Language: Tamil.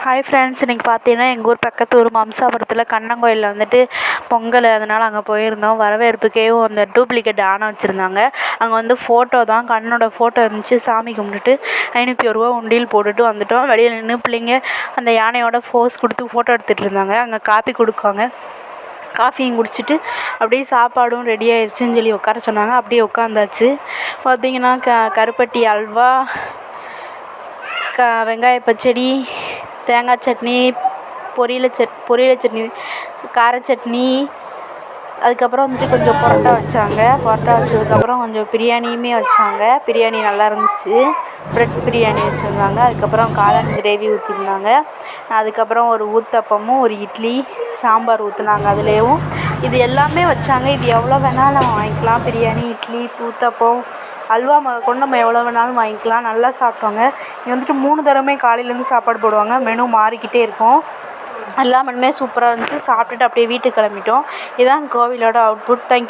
ஹாய் ஃப்ரெண்ட்ஸ், இன்றைக்கி பார்த்தீங்கன்னா எங்கள் ஊர் பக்கத்து ஊர் மம்சாபுரத்தில் கண்ணங்கோயிலில் வந்துட்டு பொங்கல், அதனால் அங்கே போயிருந்தோம். வரவேற்புக்கேவும் அந்த டூப்ளிகேட் யானை வச்சுருந்தாங்க. அங்கே வந்து ஃபோட்டோ தான், கண்ணோட ஃபோட்டோ இருந்துச்சு. சாமி கும்பிட்டுட்டு 501 உண்டியல் போட்டுட்டு வந்துட்டோம். வெளியில் நின்று பிள்ளைங்க அந்த யானையோட ஃபோஸ் கொடுத்து ஃபோட்டோ எடுத்துகிட்டு இருந்தாங்க. அங்கே காப்பி கொடுக்காங்க. காஃபியும் குடிச்சிட்டு அப்படியே சாப்பாடும் ரெடி ஆயிடுச்சுன்னு சொல்லி உட்கார சொன்னாங்க. அப்படியே உட்காந்தாச்சு. பார்த்திங்கன்னா கருப்பட்டி அல்வா, வெங்காய பச்சடி, தேங்காய் சட்னி, பொரியல் சட்னி, கார சட்னி, அதுக்கப்புறம் வந்துட்டு கொஞ்சம் பரோட்டா வச்சாங்க. பரோட்டா வச்சதுக்கப்புறம் கொஞ்சம் பிரியாணியுமே வச்சாங்க. பிரியாணி நல்லா இருந்துச்சு. ப்ரெட் பிரியாணி வச்சுருந்தாங்க. அதுக்கப்புறம் காளான் கிரேவி ஊற்றிருந்தாங்க. அதுக்கப்புறம் ஒரு ஊத்தப்பமும் ஒரு இட்லி சாம்பார் ஊற்றுனாங்க. அதுலேயும் இது எல்லாமே வச்சாங்க. இது எவ்வளோ வேணாலும் நம்ம வாங்கிக்கலாம். பிரியாணி, இட்லி, ஊத்தப்பம், அல்வா கொண்டு நம்ம எவ்வளோ வேணாலும் வாங்கிக்கலாம். நல்லா சாப்பிட்டோங்க. இங்கே வந்துட்டு 3 தடவை காலையிலேருந்து சாப்பாடு போடுவாங்க. மெனு மாறிக்கிட்டே இருக்கும். எல்லா மெனுமே சூப்பராக இருந்துச்சு. சாப்பிட்டுட்டு அப்படியே வீட்டுக்கு கிளம்பிட்டோம். இதுதான் கோவிலோட அவுட்புட். தேங்க்யூ.